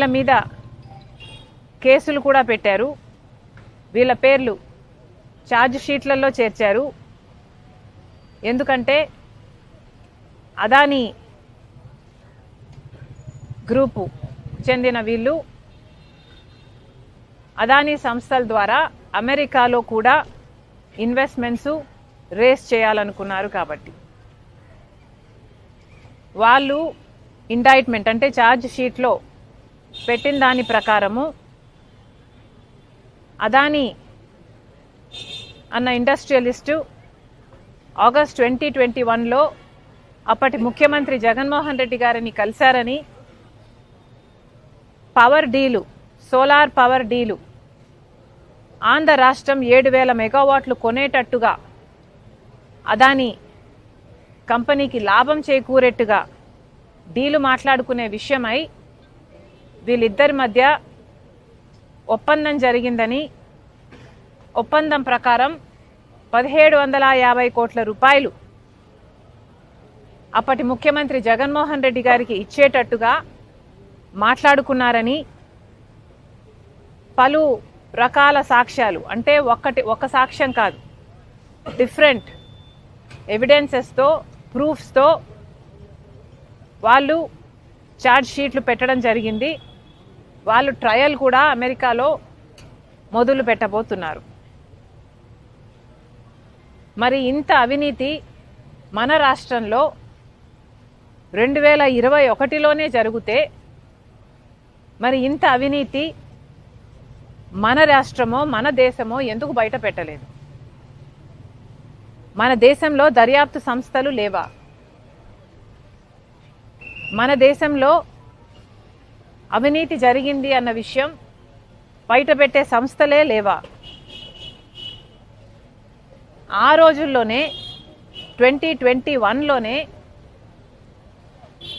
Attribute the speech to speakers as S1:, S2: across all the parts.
S1: వీళ్ళ మీద కేసులు కూడా పెట్టారు. వీళ్ళ పేర్లు ఛార్జ్ షీట్లలో చేర్చారు. ఎందుకంటే అదానీ గ్రూపు చెందిన వీళ్ళు అదానీ సంస్థల ద్వారా అమెరికాలో కూడా ఇన్వెస్ట్మెంట్స్ రేస్ చేయాలనుకున్నారు. కాబట్టి వాళ్ళు ఇండైట్మెంట్ అంటే ఛార్జ్ షీట్లో పెట్టిన దాని ప్రకారము అదానీ అన్న ఇండస్ట్రియలిస్టు ఆగస్ట్ 2021లో అప్పటి ముఖ్యమంత్రి జగన్మోహన్ రెడ్డి గారిని కలిశారని, power deal, solar power deal Andhra రాష్ట్రం 7,000 మెగావాట్లు కొనేటట్టుగా అదానీ కంపెనీకి లాభం చేకూరేట్టుగా డీలు మాట్లాడుకునే విషయమై వీళ్ళిద్దరి మధ్య ఒప్పందం జరిగిందని, ఒప్పందం ప్రకారం 1,750 కోట్ల రూపాయలు అప్పటి ముఖ్యమంత్రి జగన్మోహన్ రెడ్డి గారికి ఇచ్చేటట్టుగా మాట్లాడుకున్నారని పలు రకాల సాక్ష్యాలు, అంటే ఒక సాక్ష్యం కాదు, డిఫరెంట్ ఎవిడెన్సెస్తో, ప్రూఫ్స్తో వాళ్ళు ఛార్జ్ షీట్లు పెట్టడం జరిగింది. వాళ్ళు ట్రయల్ కూడా అమెరికాలో మొదలు పెట్టబోతున్నారు. మరి ఇంత అవినీతి మన రాష్ట్రంలో 2021లోనే జరిగితే మరి ఇంత అవినీతి మన రాష్ట్రమో మన దేశమో ఎందుకు బయట పెట్టలేదు? మన దేశంలో దర్యాప్తు సంస్థలు లేవా? మన దేశంలో అవినీతి జరిగింది అన్న విషయం బయట పెట్టే సంస్థలే లేవా? ఆ రోజుల్లోనే 2021లోనే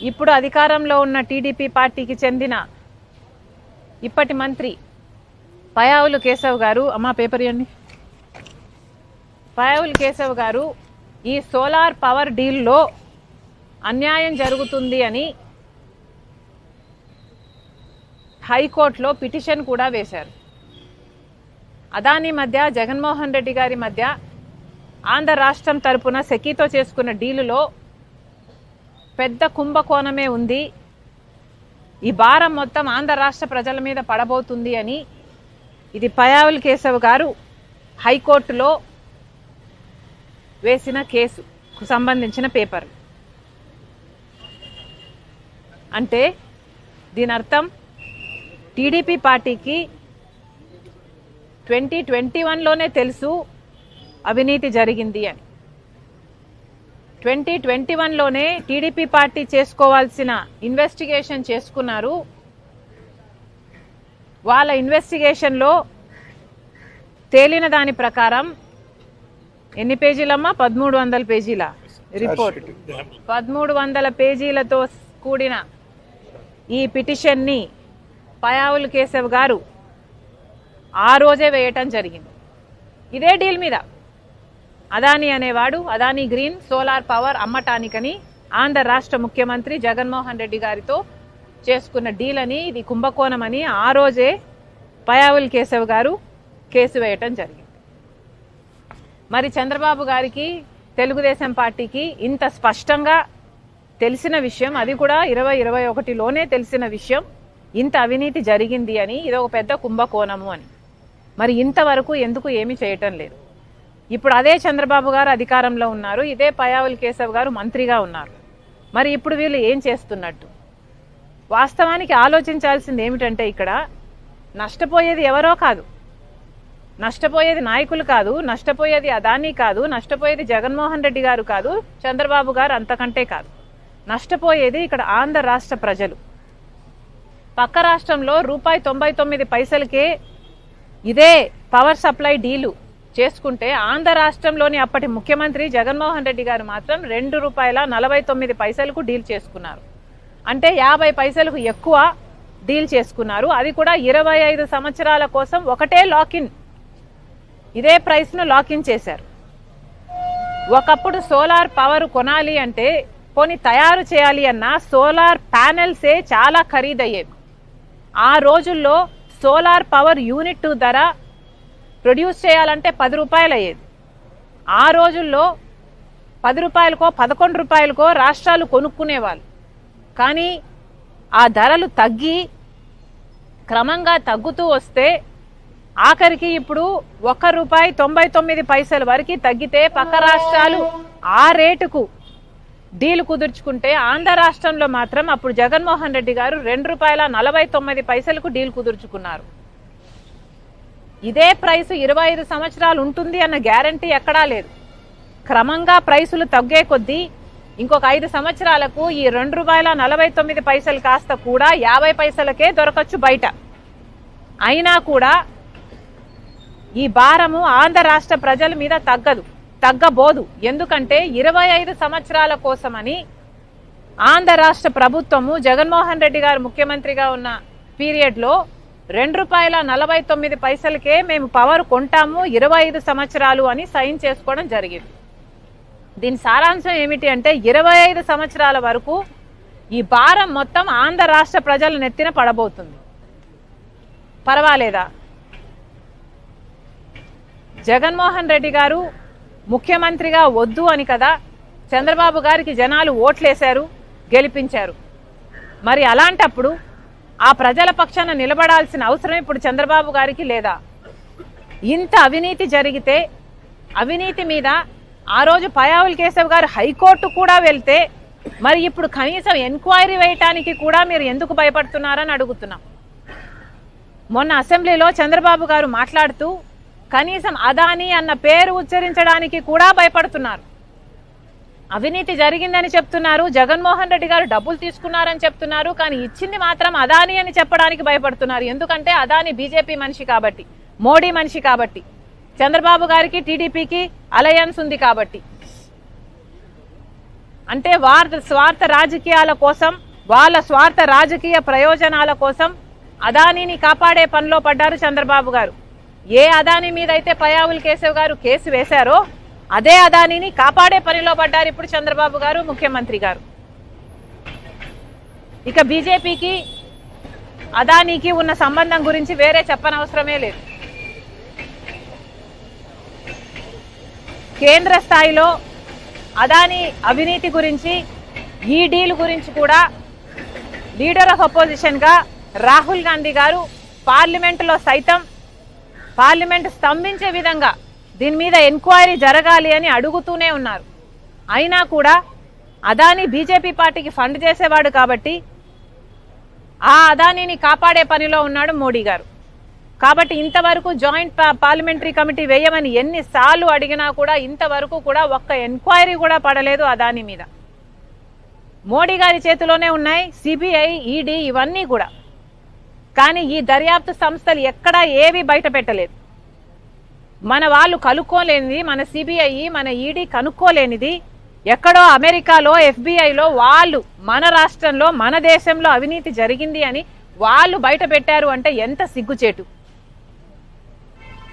S1: ఇప్పుడు అధికారంలో ఉన్న టీడీపీ పార్టీకి చెందిన ఇప్పటి మంత్రి పయ్యావుల కేశవ్ గారు, అమ్మా పేపర్ ఇవ్వండి, పయ్యావుల కేశవ్ గారు ఈ సోలార్ పవర్ డీల్లో అన్యాయం జరుగుతుంది అని హైకోర్టులో పిటిషన్ కూడా వేశారు. అదానీ మధ్య, జగన్మోహన్ రెడ్డి గారి మధ్య ఆంధ్ర రాష్ట్రం తరపున సెకీతో చేసుకున్న డీలులో పెద్ద కుంభకోణమే ఉంది, ఈ భారం మొత్తం ఆంధ్ర రాష్ట్ర ప్రజల మీద పడబోతుంది అని ఇది పయ్యావుల కేశవ్ గారు హైకోర్టులో వేసిన కేసుకు సంబంధించిన పేపర్. అంటే దీని అర్థం టీడీపీ పార్టీకి 2021లోనే తెలుసు అవినీతి జరిగింది అని. 2021లోనే టీడీపీ పార్టీ చేసుకోవాల్సిన ఇన్వెస్టిగేషన్ చేసుకున్నారు. వాళ్ళ ఇన్వెస్టిగేషన్లో తేలిన దాని ప్రకారం ఎన్ని పేజీలమ్మా? 1300 పేజీల రిపోర్ట్, 1300 పేజీలతో కూడిన ఈ పిటిషన్ని పయ్యావుల కేశవ్ గారు ఆ రోజే వేయటం జరిగింది. ఇదే డీల్ మీద అదానీ అనేవాడు అదానీ గ్రీన్ సోలార్ పవర్ అమ్మటానికని ఆంధ్ర రాష్ట్ర ముఖ్యమంత్రి జగన్మోహన్ రెడ్డి గారితో చేసుకున్న డీల్ అని, ఇది కుంభకోణం అని ఆ రోజే పయ్యావుల కేశవ్ గారు కేసు వేయటం జరిగింది. మరి చంద్రబాబు గారికి, తెలుగుదేశం పార్టీకి ఇంత స్పష్టంగా తెలిసిన విషయం, అది కూడా 2021లోనే తెలిసిన విషయం, ఇంత అవినీతి జరిగింది అని, ఇది ఒక పెద్ద కుంభకోణము అని. మరి ఇంతవరకు ఎందుకు ఏమీ చేయటం లేదు? ఇప్పుడు అదే చంద్రబాబు గారు అధికారంలో ఉన్నారు, ఇదే పయ్యావుల కేశవ్ గారు మంత్రిగా ఉన్నారు. మరి ఇప్పుడు వీళ్ళు ఏం చేస్తున్నట్టు? వాస్తవానికి ఆలోచించాల్సింది ఏమిటంటే ఇక్కడ నష్టపోయేది ఎవరో కాదు, నష్టపోయేది నాయకులు కాదు, నష్టపోయేది అదానీ కాదు, నష్టపోయేది జగన్మోహన్ రెడ్డి గారు కాదు, చంద్రబాబు గారు అంతకంటే కాదు. నష్టపోయేది ఇక్కడ ఆంధ్ర రాష్ట్ర ప్రజలు. పక్క రాష్ట్రంలో ₹99 ఇదే పవర్ సప్లై డీలు చేసుకుంటే ఆంధ్ర రాష్ట్రంలోని అప్పటి ముఖ్యమంత్రి జగన్మోహన్ రెడ్డి గారు మాత్రం ₹2.49 డీల్ చేసుకున్నారు. అంటే 50 పైసలకు ఎక్కువ డీల్ చేసుకున్నారు. అది కూడా 25 సంవత్సరాల కోసం ఒకటే లాకిన్, ఇదే ప్రైస్ను లాకిన్ చేశారు. ఒకప్పుడు సోలార్ పవర్ కొనాలి అంటే, పోనీ తయారు చేయాలి అన్నా సోలార్ ప్యానెల్సే చాలా ఖరీదయ్యేవి. ఆ రోజుల్లో సోలార్ పవర్ యూనిట్ ధర ప్రొడ్యూస్ చేయాలంటే 10 రూపాయలు అయ్యేది. ఆ రోజుల్లో 10 రూపాయలకో 11 రూపాయలకో రాష్ట్రాలు కొనుక్కునేవాళ్ళు. కానీ ఆ ధరలు తగ్గి క్రమంగా తగ్గుతూ వస్తే ఆఖరికి ఇప్పుడు ₹1.99 వరకు తగ్గితే పక్క రాష్ట్రాలు ఆ రేటుకు డీల్ కుదుర్చుకుంటే ఆంధ్ర రాష్ట్రంలో మాత్రం అప్పుడు జగన్మోహన్ రెడ్డి గారు ₹2.49కు డీల్ కుదుర్చుకున్నారు. ఇదే ప్రైస్ 25 సంవత్సరాలు ఉంటుంది అన్న గ్యారంటీ ఎక్కడా లేదు. క్రమంగా ప్రైసులు తగ్గే కొద్దీ ఇంకొక 5 సంవత్సరాలకు ఈ ₹2.49 కాస్త కూడా 50 పైసలకే దొరకచ్చు బయట. అయినా కూడా ఈ భారము ఆంధ్ర రాష్ట్ర ప్రజల మీద తగ్గబోదు. ఎందుకంటే 25 సంవత్సరాల కోసమని ఆంధ్ర రాష్ట్ర ప్రభుత్వము జగన్మోహన్ రెడ్డి గారు ముఖ్యమంత్రిగా ఉన్న పీరియడ్లో ₹2.49కే మేము పవర్ కొంటాము 25 సంవత్సరాలు అని సైన్ చేసుకోవడం జరిగింది. దీని సారాంశం ఏమిటి అంటే 25 సంవత్సరాల వరకు ఈ భారం మొత్తం ఆంధ్ర రాష్ట్ర ప్రజల నెత్తిన పడబోతుంది. పర్వాలేదా? జగన్మోహన్ రెడ్డి గారు ముఖ్యమంత్రిగా వద్దు అని కదా చంద్రబాబు గారికి జనాలు ఓట్లేశారు, గెలిపించారు. మరి అలాంటప్పుడు ఆ ప్రజల పక్షాన నిలబడాల్సిన అవసరం ఇప్పుడు చంద్రబాబు గారికి లేదా? ఇంత అవినీతి జరిగితే అవినీతి మీద ఆ రోజు పయావుల్ కేశవ్ గారు హైకోర్టు కూడా వెళ్తే మరి ఇప్పుడు కనీసం ఎంక్వైరీ వేయటానికి కూడా మీరు ఎందుకు భయపడుతున్నారని అడుగుతున్నాం. మొన్న అసెంబ్లీలో చంద్రబాబు గారు మాట్లాడుతూ కనీసం అదానీ అన్న పేరు ఉచ్చరించడానికి కూడా భయపడుతున్నారు. అవినీతి జరిగిందని చెప్తున్నారు, జగన్మోహన్ రెడ్డి గారు డబ్బులు తీసుకున్నారని చెప్తున్నారు, కానీ ఇచ్చింది మాత్రం అదానీ అని చెప్పడానికి భయపడుతున్నారు. ఎందుకంటే అదానీ బీజేపీ మనిషి కాబట్టి, మోడీ మనిషి కాబట్టి, చంద్రబాబు గారికి టీడీపీకి అలయన్స్ ఉంది కాబట్టి. అంటే వారి స్వార్థ రాజకీయాల కోసం, వాళ్ళ స్వార్థ రాజకీయ ప్రయోజనాల కోసం అదానీని కాపాడే పనిలో పడ్డారు చంద్రబాబు గారు. ఏ అదానీ మీద అయితే పయావుల్ కేశవ్ గారు కేసు వేశారో అదే అదానీని కాపాడే పనిలో పడ్డారు ఇప్పుడు చంద్రబాబు గారు, ముఖ్యమంత్రి గారు. ఇక బీజేపీకి అదానీకి ఉన్న సంబంధం గురించి వేరే చెప్పనవసరమే లేదు. కేంద్ర స్థాయిలో అదానీ అవినీతి గురించి, ఈ డీల్ గురించి కూడా లీడర్ ఆఫ్ అపోజిషన్ గా రాహుల్ గాంధీ గారు పార్లమెంటులో సైతం పార్లమెంట్ స్తంభించే విధంగా దీని మీద ఎంక్వైరీ జరగాలి అని అడుగుతూనే ఉన్నారు. అయినా కూడా అదానీ బీజేపీ పార్టీకి ఫండ్ చేసేవాడు కాబట్టి ఆ అదానీని కాపాడే పనిలో ఉన్నాడు మోడీ గారు. కాబట్టి ఇంతవరకు జాయింట్ పార్లమెంటరీ కమిటీ వేయమని ఎన్నిసార్లు అడిగినా కూడా ఇంతవరకు కూడా ఒక్క ఎంక్వైరీ కూడా పడలేదు అదానీ మీద. మోడీ గారి చేతిలోనే ఉన్నాయి సిబిఐ, ఈడీ ఇవన్నీ కూడా. కానీ ఈ దర్యాప్తు సంస్థలు ఎక్కడా ఏవి బయట పెట్టలేదు. మన వాళ్ళు కనుక్కోలేనిది, మన సిబిఐ, మన ఈడీ కనుక్కోలేనిది ఎక్కడో అమెరికాలో ఎఫ్బిఐలో వాళ్ళు మన రాష్ట్రంలో, మన దేశంలో అవినీతి జరిగింది అని వాళ్ళు బయట పెట్టారు అంటే ఎంత సిగ్గుచేటు.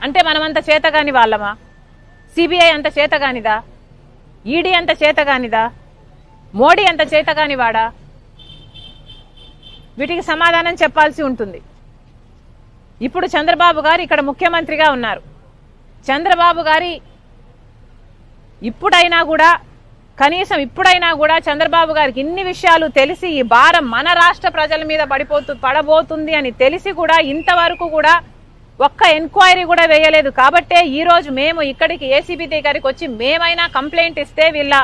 S1: అంటే మనమంత చేతగాని వాళ్ళమా? సిబిఐ అంత చేతగానిదా? ఈడీ అంత చేతగానిదా? మోడీ అంత చేతగాని వాడా? వీటికి సమాధానం చెప్పాల్సి ఉంటుంది. ఇప్పుడు చంద్రబాబు గారు ఇక్కడ ముఖ్యమంత్రిగా ఉన్నారు. చంద్రబాబు గారి ఇప్పుడైనా కూడా, కనీసం ఇప్పుడైనా కూడా చంద్రబాబు గారికి ఇన్ని విషయాలు తెలిసి ఈ భారం మన రాష్ట్ర ప్రజల మీద పడబోతుంది అని తెలిసి కూడా ఇంతవరకు కూడా ఒక్క ఎంక్వైరీ కూడా వేయలేదు. కాబట్టే ఈ రోజు మేము ఇక్కడికి ఏసీబీ దగ్గరికి వచ్చి మేమైనా కంప్లైంట్ ఇస్తే వీళ్ళ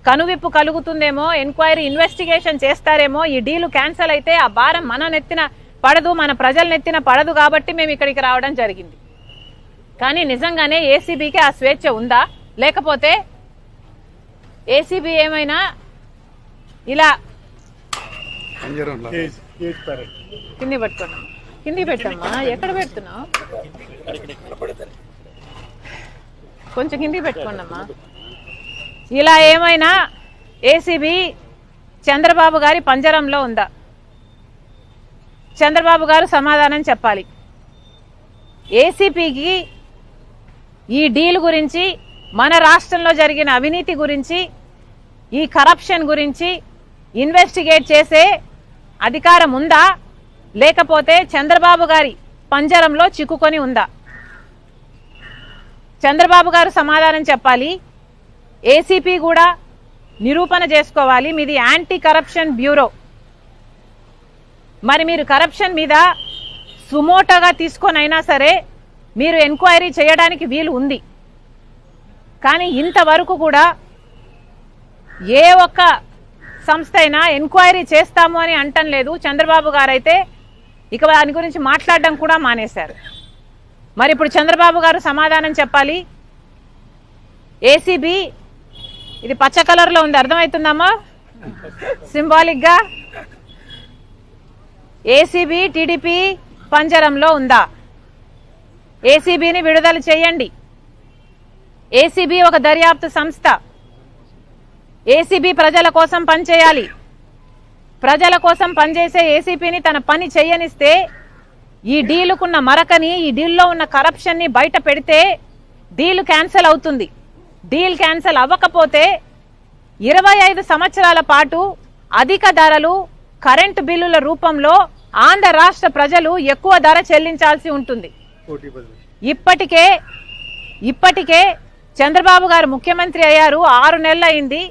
S1: కనువిప్పు కలుగుతుందేమో, ఎంక్వైరీ ఇన్వెస్టిగేషన్ చేస్తారేమో, ఈ డీలు క్యాన్సిల్ అయితే ఆ భారం మన నెత్తిన పడదు, మన ప్రజల నెత్తిన పడదు కాబట్టి మేము ఇక్కడికి రావడం జరిగింది. కానీ నిజంగానే ఏసీబీకి ఆ స్వేచ్ఛ ఉందా? లేకపోతే ఏసీబీ ఏమైనా ఇలా కింది పట్టుకున్నాం, కింది పెట్టమ్మా, ఎక్కడ పెడుతున్నావు? కొంచెం కింది పెట్టుకోండమ్మా. ఇలా ఏమైనా ఏసీబీ చంద్రబాబు గారి పంజరంలో ఉందా? చంద్రబాబు గారు సమాధానం చెప్పాలి. ఏసీపీకి ఈ డీల్ గురించి, మన రాష్ట్రంలో జరిగిన అవినీతి గురించి, ఈ కరప్షన్ గురించి ఇన్వెస్టిగేట్ చేసే అధికారం ఉందా? లేకపోతే చంద్రబాబు గారి పంజరంలో చిక్కుకొని ఉందా? చంద్రబాబు గారు సమాధానం చెప్పాలి. ఏసీపీ కూడా నిరూపణ చేసుకోవాలి. మీది యాంటీ కరప్షన్ బ్యూరో. మరి మీరు కరప్షన్ మీద సుమోటోగా తీసుకొనైనా సరే మీరు ఎంక్వైరీ చేయడానికి వీలు ఉంది. కానీ ఇంతవరకు కూడా ఏ ఒక్క సంస్థ అయినా ఎంక్వైరీ చేస్తాము అని అంటం లేదు. చంద్రబాబు గారైతే ఇక దాని గురించి మాట్లాడడం కూడా మానేశారు. మరి ఇప్పుడు చంద్రబాబు గారు సమాధానం చెప్పాలి. ఏసీబీ ఇది పచ్చ కలర్లో ఉంది, అర్థమవుతుందమ్మా? సింబాలిక్గా ఏసీబీ టీడీపీ పంజరంలో ఉందా? ఏసీబీని విడుదల చేయండి. ఏసీబీ ఒక దర్యాప్తు సంస్థ. ఏసీబీ ప్రజల కోసం పనిచేయాలి. ప్రజల కోసం పనిచేసే ఏసీపీని తన పని చేయనిస్తే ఈ డీలుకున్న మరకని, ఈ డీల్లో ఉన్న కరప్షన్ని బయట పెడితే డీల్ క్యాన్సిల్ అవుతుంది. డీల్ క్యాన్సిల్ అవ్వకపోతే 25 సంవత్సరాల పాటు అధిక ధరలు కరెంటు బిల్లుల రూపంలో ఆంధ్ర రాష్ట్ర ప్రజలు ఎక్కువ ధర చెల్లించాల్సి ఉంటుంది. ఇప్పటికే చంద్రబాబు గారు ముఖ్యమంత్రి అయ్యారు, 6 నెలలు అయింది.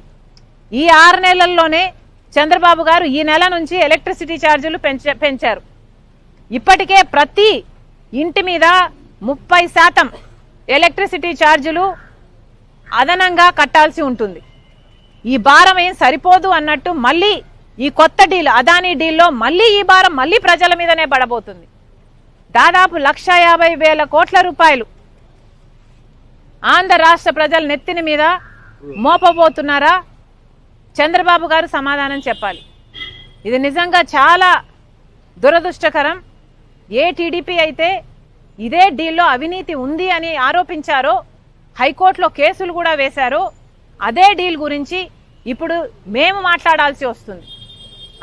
S1: ఈ 6 నెలల్లోనే చంద్రబాబు గారు ఈ నెల నుంచి ఎలక్ట్రిసిటీ ఛార్జీలు పెంచారు. ఇప్పటికే ప్రతి ఇంటి మీద 30% ఎలక్ట్రిసిటీ ఛార్జీలు అదనంగా కట్టాల్సి ఉంటుంది. ఈ భారం ఏం సరిపోదు అన్నట్టు మళ్ళీ ఈ కొత్త డీల్, అదానీ డీల్లో మళ్ళీ ఈ భారం మళ్ళీ ప్రజల మీదనే పడబోతుంది. దాదాపు 1,50,000 కోట్ల రూపాయలు ఆంధ్ర రాష్ట్ర ప్రజల నెత్తిన మీద మోపబోతున్నారా? చంద్రబాబు గారు సమాధానం చెప్పాలి. ఇది నిజంగా చాలా దురదృష్టకరం. ఏ టీడీపీ అయితే ఇదే డీల్లో అవినీతి ఉంది అని ఆరోపించారో, హైకోర్టులో కేసులు కూడా వేశారో, అదే డీల్ గురించి ఇప్పుడు మేము మాట్లాడాల్సి వస్తుంది.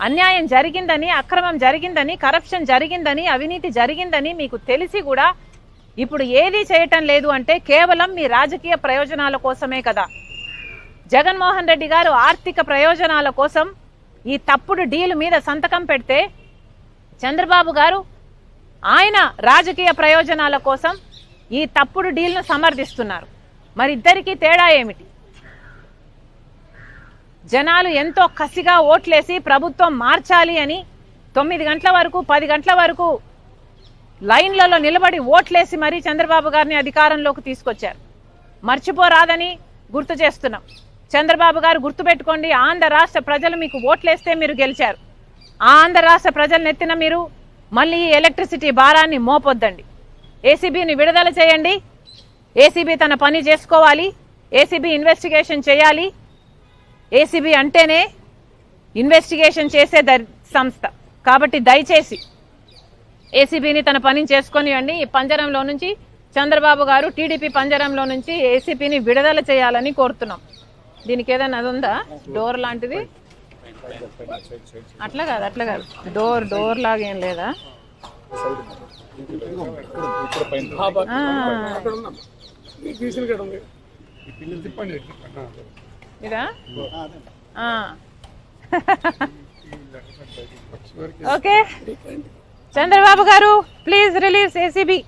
S1: అన్యాయం జరిగిందని, అక్రమం జరిగిందని, కరప్షన్ జరిగిందని, అవినీతి జరిగిందని మీకు తెలిసి కూడా ఇప్పుడు ఏదీ చేయటం లేదు అంటే కేవలం మీ రాజకీయ ప్రయోజనాల కోసమే కదా. జగన్మోహన్ రెడ్డి గారు ఆర్థిక ప్రయోజనాల కోసం ఈ తప్పుడు డీల్ మీద సంతకం పెడితే చంద్రబాబు గారు ఆయన రాజకీయ ప్రయోజనాల కోసం ఈ తప్పుడు డీల్ను సమర్థిస్తున్నారు. మరి ఇద్దరికీ తేడా ఏమిటి? జనాలు ఎంతో కసిగా ఓట్లేసి ప్రభుత్వం మార్చాలి అని 9 గంటల వరకు 10 గంటల వరకు లైన్లలో నిలబడి ఓట్లేసి మరీ చంద్రబాబు గారిని అధికారంలోకి తీసుకొచ్చారు. మర్చిపోరాదని గుర్తు చేస్తున్నాం. చంద్రబాబు గారు గుర్తుపెట్టుకోండి, ఆంధ్ర రాష్ట్ర ప్రజలు మీకు ఓట్లేస్తే మీరు గెలిచారు. ఆ ఆంధ్ర రాష్ట్ర ప్రజలు నెత్తిన మీరు మళ్ళీ ఎలక్ట్రిసిటీ భారాన్ని మోపొద్దండి. ఏసీబీని విడుదల చేయండి. ఏసీబీ తన పని చేసుకోవాలి. ఏసీబీ ఇన్వెస్టిగేషన్ చేయాలి. ఏసీబీ అంటేనే ఇన్వెస్టిగేషన్ చేసే సంస్థ కాబట్టి దయచేసి ఏసీబీని తన పని చేసుకొనివ్వండి. ఈ పంజరంలో నుంచి చంద్రబాబు గారు టీడీపీ పంజరంలో నుంచి ఏసీబీని విడుదల చేయాలని కోరుతున్నాం. దీనికి ఏదైనా అది ఉందా, డోర్ లాంటిది? అట్లా కాదు డోర్ లాగా ఏం లేదా? ఇదా? ఓకే, చంద్రబాబు గారు ప్లీజ్ రిలీజ్ ఏసీబీ.